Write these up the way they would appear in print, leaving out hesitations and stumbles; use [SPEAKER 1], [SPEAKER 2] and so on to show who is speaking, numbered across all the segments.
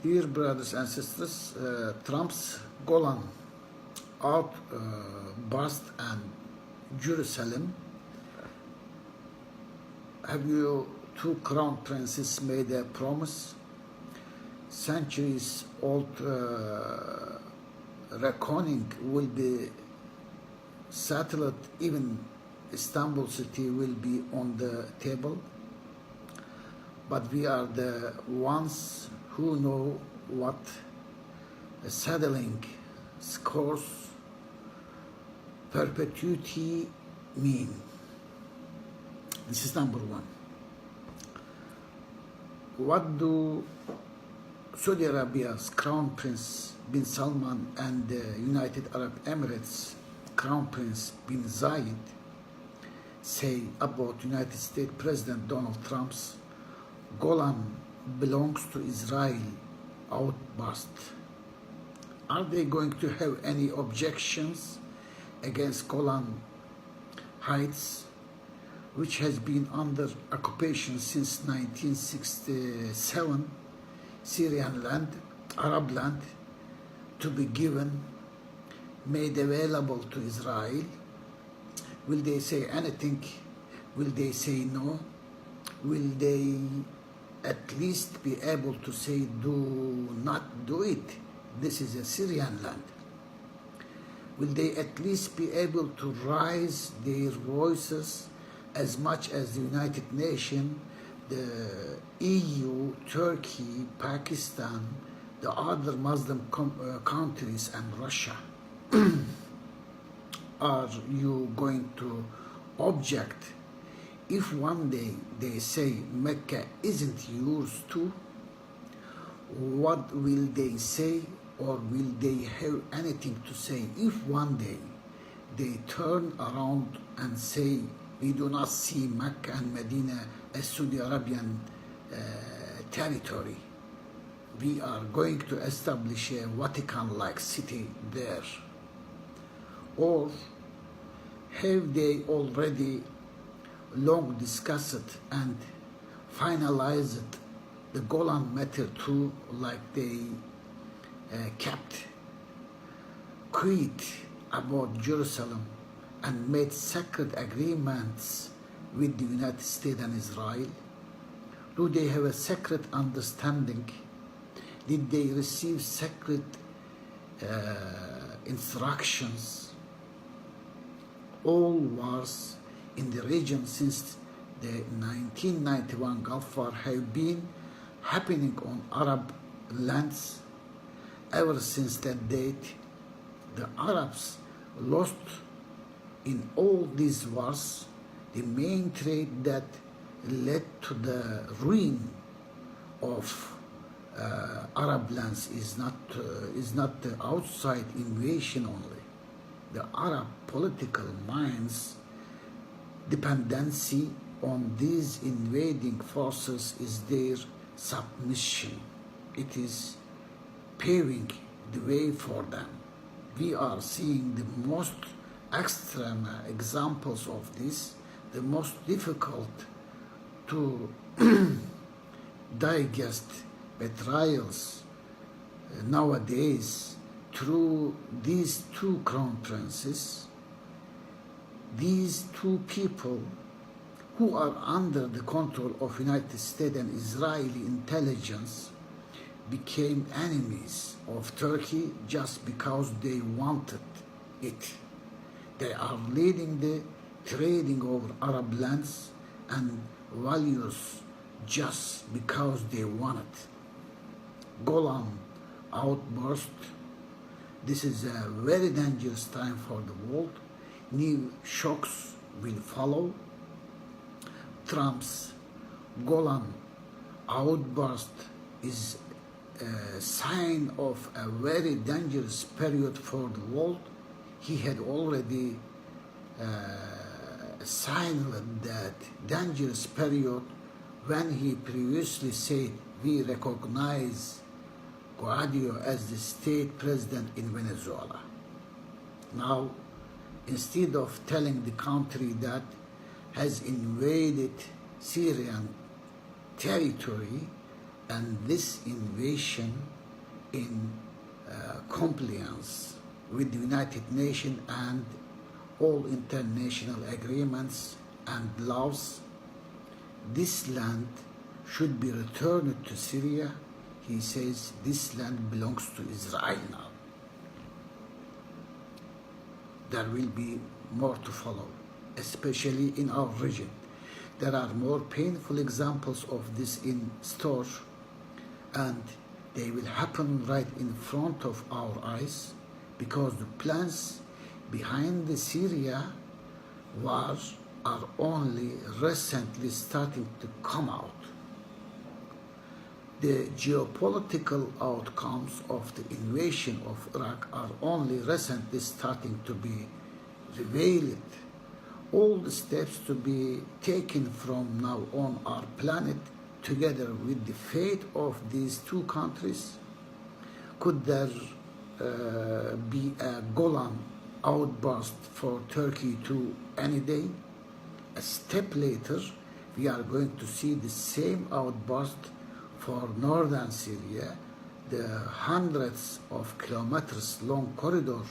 [SPEAKER 1] Dear brothers and sisters, Trump's Golan Outburst and Jerusalem. Have you two crown princes made a promise? Centuries old reckoning will be settled, even Istanbul city will be on the table. But we are the ones who know what settling scores perpetuity mean. This is number one. What do Saudi Arabia's Crown Prince bin Salman and the United Arab Emirates Crown Prince bin Zayed say about United States President Donald Trump's Golan belongs to Israel outburst? Are they going to have any objections against Golan Heights, which has been under occupation since 1967, Syrian land, Arab land, to be given, made available to Israel? Will they say anything? Will they say no? Will they at least be able to say, do not do it? This is a Syrian land. Will they at least be able to raise their voices as much as the United Nations, the EU, Turkey, Pakistan, the other Muslim countries, and Russia? Are you going to object if one day they say Mecca isn't yours too? What will they say, or will they have anything to say if one day they turn around and say we do not see Mecca and Medina as Saudi Arabian territory? We are going to establish a Vatican-like city there. Or have they already long discussed and finalized the Golan matter too, like they kept quiet about Jerusalem and made secret agreements with the United States and Israel? Do they have a secret understanding? Did they receive secret instructions? All wars in the region since the 1991 Gulf War have been happening on Arab lands. Ever since that date, the Arabs lost in all these wars. The main trade that led to the ruin of Arab lands is not the outside invasion only. The Arab political minds' dependency on these invading forces is their submission. It is paving the way for them. We are seeing the most extreme examples of this, the most difficult to digest betrayals nowadays through these two crown princes, these two people who are under the control of United States and Israeli intelligence became enemies of Turkey just because they wanted it. They are leading the trading over Arab lands and values just because they want it. Golan Outburst. This is a very dangerous time for the world. New shocks will follow. Trump's Golan Outburst is a sign of a very dangerous period for the world. He had already signaled that dangerous period when he previously said we recognize Guaido as the state president in Venezuela. Now, instead of telling the country that has invaded Syrian territory and this invasion in compliance with the United Nations and all international agreements and laws. This land should be returned to Syria. He says this land belongs to Israel now. There will be more to follow, especially in our region. There are more painful examples of this in store, and they will happen right in front of our eyes, because the plans behind the Syria war are only recently starting to come out. The geopolitical outcomes of the invasion of Iraq are only recently starting to be revealed. All the steps to be taken from now on are planned together with the fate of these two countries. Could there be a Golan outburst for Turkey too any day? A step later, we are going to see the same outburst for northern Syria, the hundreds of kilometers long corridor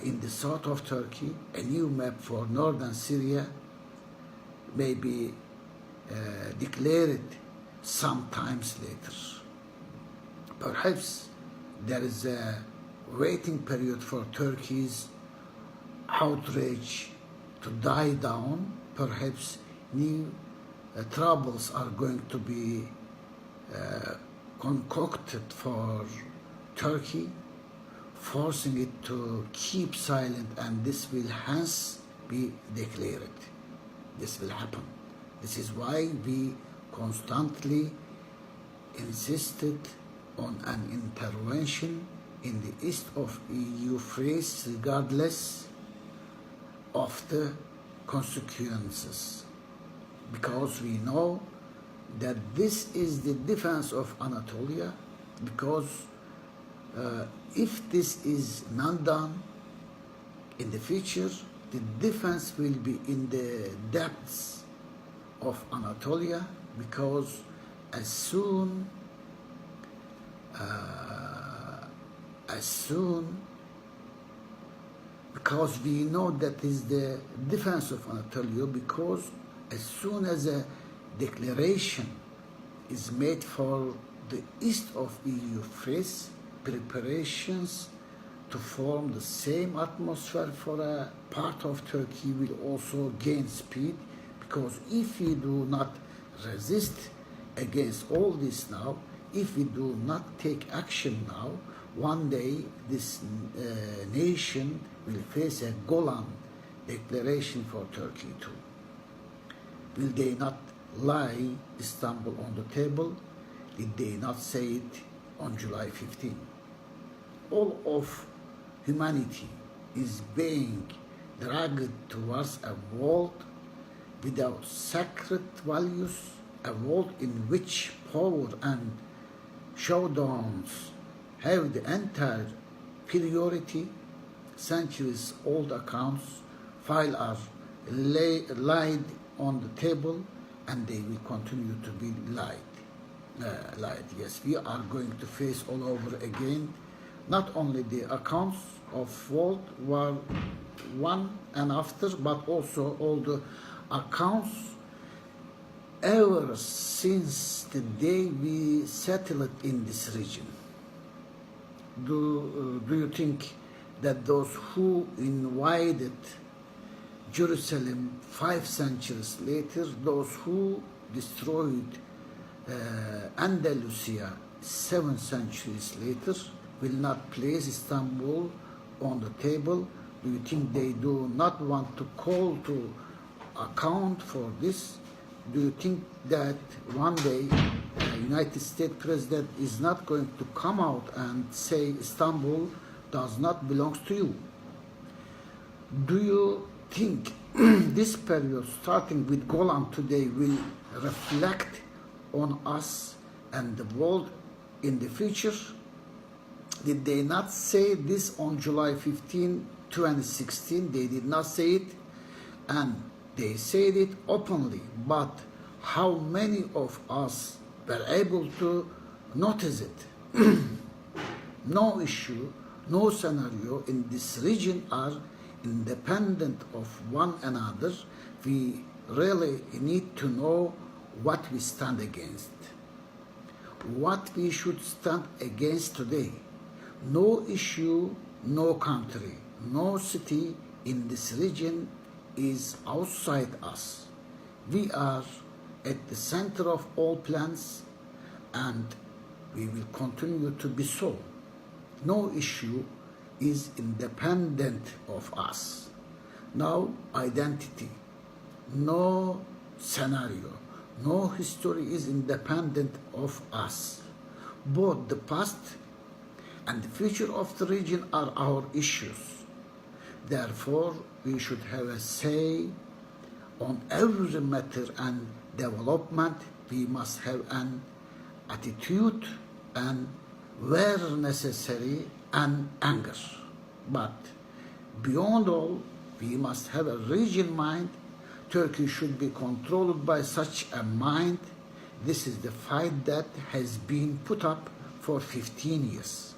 [SPEAKER 1] in the south of Turkey. A new map for northern Syria may be declared sometimes later. Perhaps there is a waiting period for Turkey's outrage to die down. Perhaps new troubles are going to be concocted for Turkey, forcing it to keep silent, and this will hence be declared. This will happen. This is why we constantly insisted on an intervention in the east of Euphrates, regardless of the consequences, because we know that this is the defense of Anatolia. Because if this is not done in the future, the defense will be in the depths of Anatolia, because as soon because we know that is the defense of Anatolia, because as soon as a declaration is made for the east of Euphrates, preparations to form the same atmosphere for a part of Turkey will also gain speed. Because if we do not resist against all this now, if we do not take action now, one day this nation will face a Golan declaration for Turkey too. Will they not lie Istanbul on the table? Did they not say it on July 15? All of humanity is being dragged towards a world without sacred values, a world in which power and showdowns have the entire priority. Centuries-old accounts file are laid on the table, and they will continue to be lied. Yes, we are going to face all over again, not only the accounts of World War I and after, but also all the accounts ever since the day we settled in this region. Do you think that those who invaded Jerusalem 5 centuries later, those who destroyed Andalusia 7 centuries later, will not place Istanbul on the table? Do you think they do not want to call to account for this? Do you think that one day the United States President is not going to come out and say Istanbul does not belong to you? Do you think this period, starting with Golan today, will reflect on us and the world in the future? Did they not say this on July 15, 2016? They did not say it, and they said it openly. But how many of us were able to notice it. No issue, no scenario in this region are independent of one another. We really need to know what we stand against, what we should stand against today. No issue, no country, no city in this region is outside us. We are at the center of all plans, and we will continue to be so. No issue is independent of us. No identity, no scenario, no history is independent of us. Both the past and the future of the region are our issues. Therefore, we should have a say on every matter and development. We must have an attitude and, where necessary, an anger. But beyond all, we must have a region mind. Turkey should be controlled by such a mind. This is the fight that has been put up for 15 years.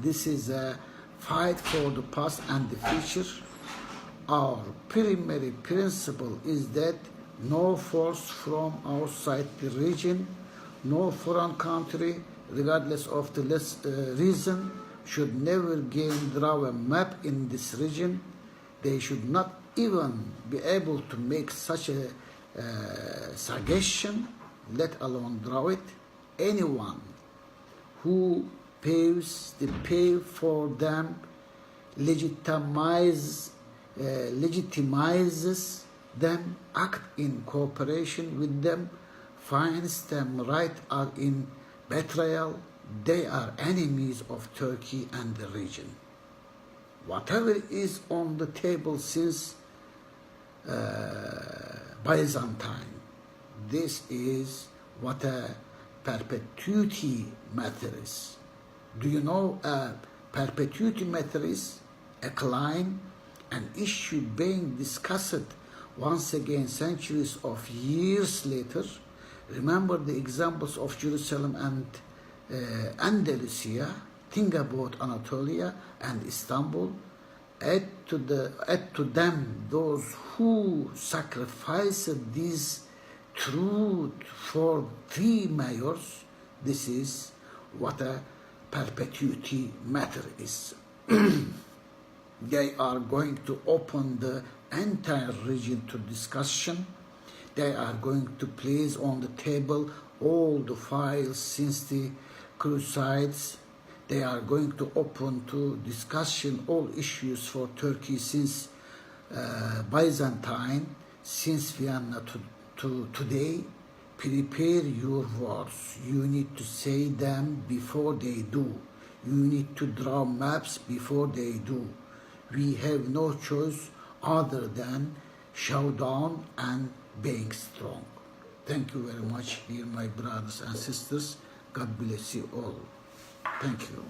[SPEAKER 1] This is a fight for the past and the future. Our primary principle is that no force from outside the region, no foreign country, regardless of the reason, should never draw a map in this region. They should not even be able to make such a suggestion, let alone draw it. Anyone who paves the path for them legitimizes them, act in cooperation with them, finds them right are in betrayal. They are enemies of Turkey and the region. Whatever is on the table since Byzantine, this is what a perpetuity matter is. Do you know a perpetuity matter is? A claim, an issue being discussed once again centuries of years later. Remember the examples of Jerusalem and Andalusia. Think about Anatolia and Istanbul. Add to them those who sacrificed this truth for 3 mayors. This is what a perpetuity matter is. They are going to open the entire region to discussion. They are going to place on the table all the files since the Crusades. They are going to open to discussion all issues for Turkey since Byzantine, since Vienna to today. Prepare your words. You need to say them before they do. You need to draw maps before they do. We have no choice other than show down and being strong. Thank you very much, dear my brothers and sisters. God bless you all. Thank you.